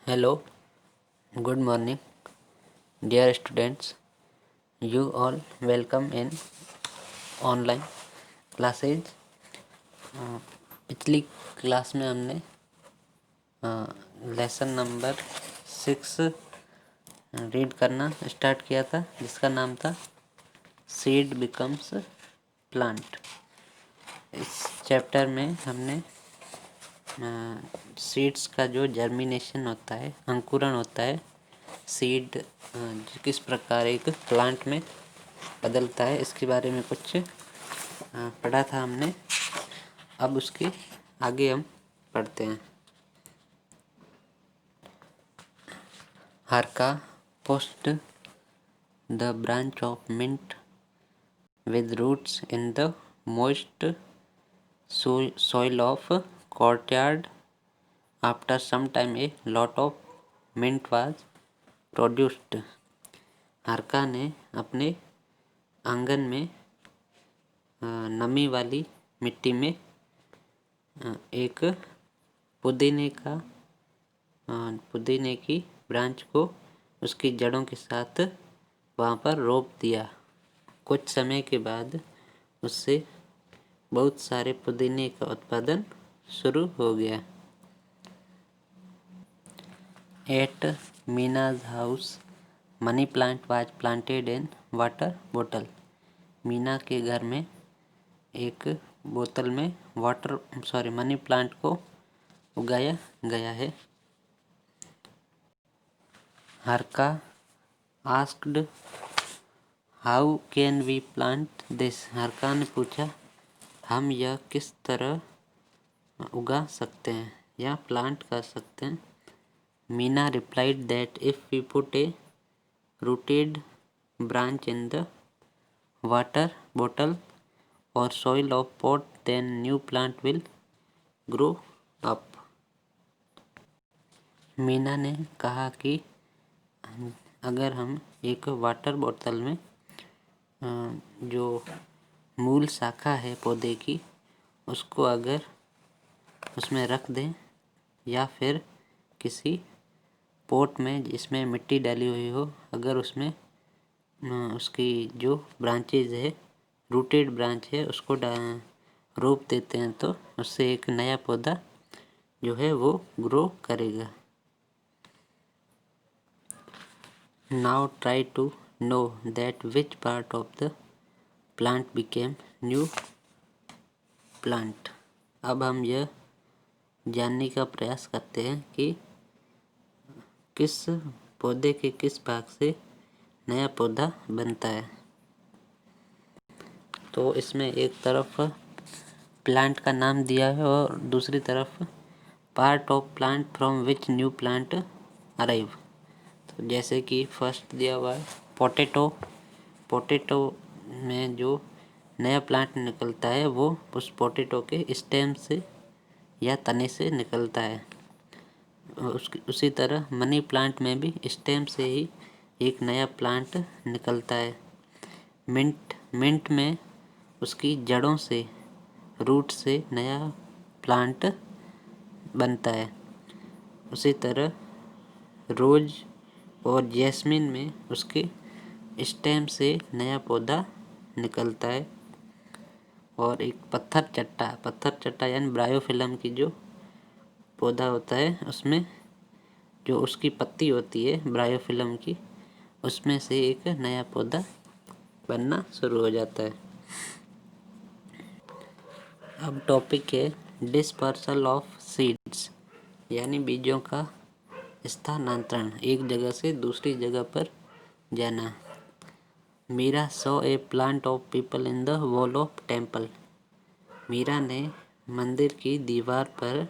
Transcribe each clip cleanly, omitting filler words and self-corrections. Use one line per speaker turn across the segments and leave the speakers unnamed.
Hello, good morning, dear students. You all welcome in online classes. पिछली class में हमने lesson number 6 read करना start किया था, जिसका नाम था सीड बिकम्स प्लांट। इस चैप्टर में हमने सीड्स का जो जर्मिनेशन होता है, अंकुरण होता है, सीड किस प्रकार एक प्लांट में बदलता है, इसके बारे में कुछ पढ़ा था हमने। अब उसके आगे हम पढ़ते हैं। Harka post the branch of mint with roots in the moist soil of courtyard. After some time a lot of mint was produced. हरका ने अपने आंगन में नमी वाली मिट्टी में एक पुदीने की ब्रांच को उसकी जड़ों के साथ वहाँ पर रोप दिया। कुछ समय के बाद उससे बहुत सारे पुदीने का उत्पादन शुरू हो गया। At Meena's house money plant was planted in water बोतल। मीना के घर में एक बोतल में मनी प्लांट को उगाया गया है। Harka asked how can we plant this. Harka ने पूछा, हम यह किस तरह उगा सकते हैं या प्लांट कर सकते हैं। Meena replied that if we put a rooted branch in the water bottle or soil of pot then new plant will grow up. Meena ने कहा कि अगर हम एक वाटर बोतल में जो मूल शाखा है पौधे की, उसको अगर उसमें रख दें या फिर किसी पोट में जिसमें मिट्टी डाली हुई हो, अगर उसमें उसकी जो ब्रांचेज है, रूटेड ब्रांच है, उसको रोप देते हैं तो उससे एक नया पौधा जो है वो ग्रो करेगा। Now try to know that which part of the plant became new plant. अब हम यह जानने का प्रयास करते हैं कि किस पौधे के किस भाग से नया पौधा बनता है। तो इसमें एक तरफ प्लांट का नाम दिया है और दूसरी तरफ part of plant from which new plant arrive. तो जैसे कि फर्स्ट दिया हुआ है पोटैटो में जो नया प्लांट निकलता है वो उस पोटैटो के स्टेम से या तने से निकलता है। उसी तरह मनी प्लांट में भी स्टेम से ही एक नया प्लांट निकलता है। मिंट में उसकी जड़ों से, रूट से नया प्लांट बनता है। उसी तरह रोज और जैस्मिन में उसके स्टेम से नया पौधा निकलता है। और एक पत्थर चट्टा यानी ब्रायोफिलम की जो पौधा होता है, उसमें जो उसकी पत्ती होती है ब्रायोफिलम की, उसमें से एक नया पौधा बनना शुरू हो जाता है। अब टॉपिक है डिस्पर्सल ऑफ सीड्स, यानी बीजों का स्थानांतरण, एक जगह से दूसरी जगह पर जाना। Meera saw a plant of peepal in the wall of temple. Meera ने मंदिर की दीवार पर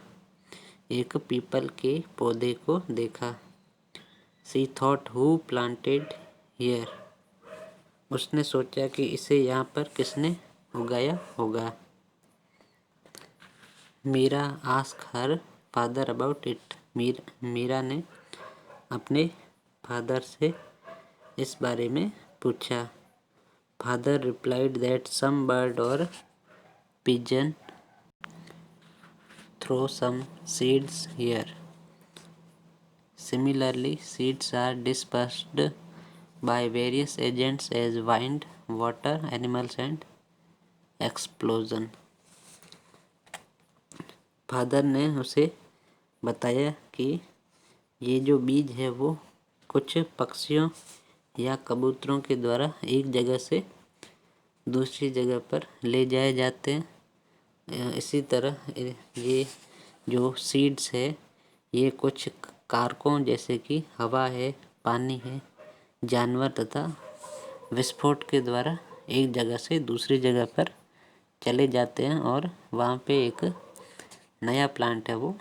एक पीपल के पौधे को देखा। She thought who planted here. उसने सोचा कि इसे यहाँ पर किसने उगाया होगा। Meera ask her father about it. Meera ने अपने फादर से इस बारे में पूछा। Father replied that some bird और pigeon throw some seeds here. Similarly, seeds are dispersed by various agents as wind, water, animals and explosion. Father ने उसे बताया कि ये जो बीज है वो कुछ पक्षियों या कबूतरों के द्वारा एक जगह से दूसरी जगह पर ले जाए जाते हैं। इसी तरह ये जो सीड्स है ये कुछ कारकों जैसे कि हवा है, पानी है, जानवर तथा विस्फोट के द्वारा एक जगह से दूसरी जगह पर चले जाते हैं और वहाँ पे एक नया प्लांट है वो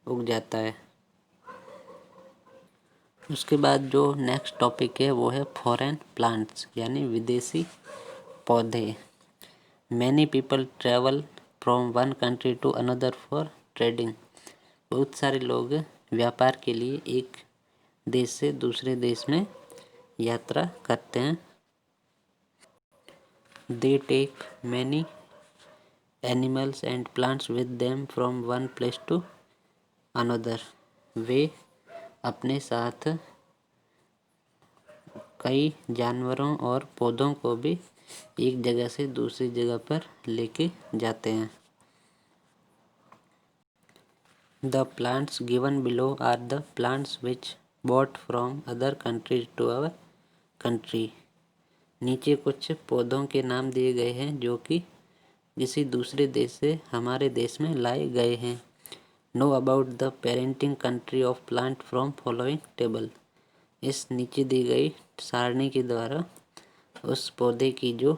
उग जाता है। उसके बाद जो नेक्स्ट टॉपिक है वो है फॉरेन प्लांट्स यानी विदेशी पौधे। Many people travel from one country to another for trading. बहुत सारे लोग व्यापार के लिए एक देश से दूसरे देश में यात्रा करते हैं। They take many animals and plants with them from one place to another. वे अपने साथ कई जानवरों और पौधों को भी एक जगह से दूसरी जगह पर लेके जाते हैं। The plants given below are the plants which brought from other countries to our country. नीचे कुछ पौधों के नाम दिए गए हैं जो कि किसी दूसरे देश से हमारे देश में लाए गए हैं। Know about the parenting country of plant from following table. इस नीचे दी गई सारणी के द्वारा उस पौधे की जो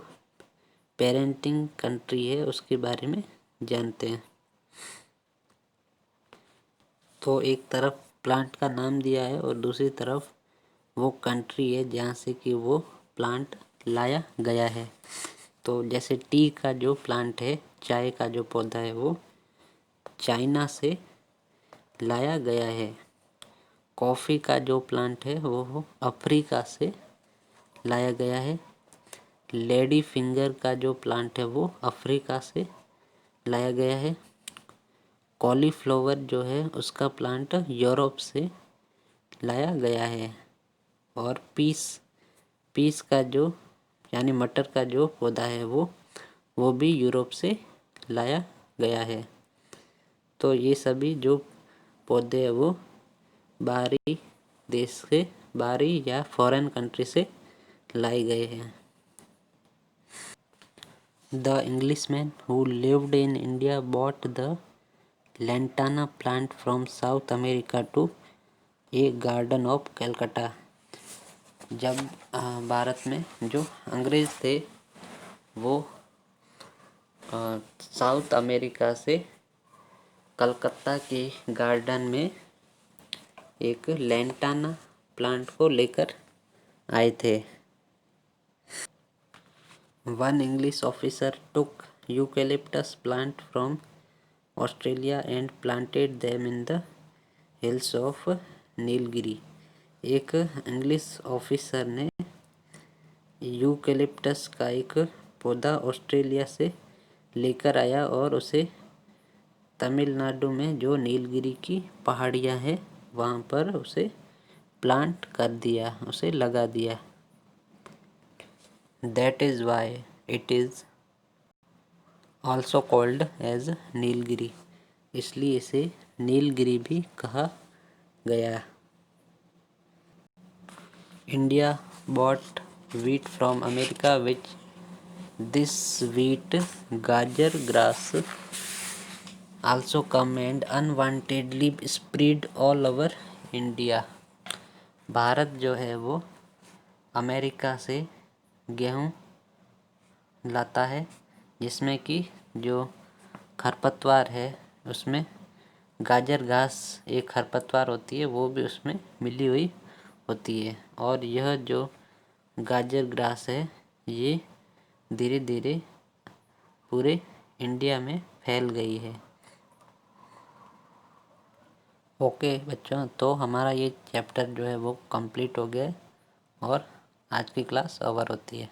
पेरेंटिंग कंट्री है उसके बारे में जानते हैं। तो एक तरफ प्लांट का नाम दिया है और दूसरी तरफ वो कंट्री है जहाँ से कि वो प्लांट लाया गया है। तो जैसे टी का जो प्लांट है, चाय का जो पौधा है वो चाइना से लाया गया है। कॉफ़ी का जो प्लांट है वो अफ्रीका से लाया गया है। लेडी फिंगर का जो प्लांट है वो अफ्रीका से लाया गया है। कॉलीफ्लावर जो है उसका प्लांट यूरोप से लाया गया है। और पीस का जो यानी मटर का जो पौधा है वो भी यूरोप से लाया गया है। तो ये सभी जो पौधे हैं वो बाहरी देश से, बाहरी या फॉरेन कंट्री से लाए गए हैं। The Englishman who lived in India bought the lantana plant from South America to a garden of Calcutta. जब भारत में जो अंग्रेज थे वो साउथ अमेरिका से कलकत्ता के गार्डन में एक लैंटाना प्लांट को लेकर आए थे। One English officer took eucalyptus plant from Australia and planted them in the hills of Nilgiri. एक इंग्लिश ऑफिसर ने यूकेलिप्टस का एक पौधा ऑस्ट्रेलिया से लेकर आया और उसे तमिलनाडु में जो नीलगिरी की पहाड़ियाँ हैं वहाँ पर उसे प्लांट कर दिया, उसे लगा दिया। That is why it is also called as Nilgiri. इसलिए इसे नीलगिरी भी कहा गया। India bought wheat from America which this wheat gajar grass also come and unwantedly spread all over India। Bharat जो है वो अमेरिका से गेहूँ लाता है जिसमें कि जो खरपतवार है उसमें गाजर घास एक खरपतवार होती है वो भी उसमें मिली हुई होती है। और यह जो गाजर ग्रास है ये धीरे धीरे पूरे इंडिया में फैल गई है। ओके बच्चों, तो हमारा ये चैप्टर जो है वो कंप्लीट हो गया है और आज की क्लास ओवर होती है।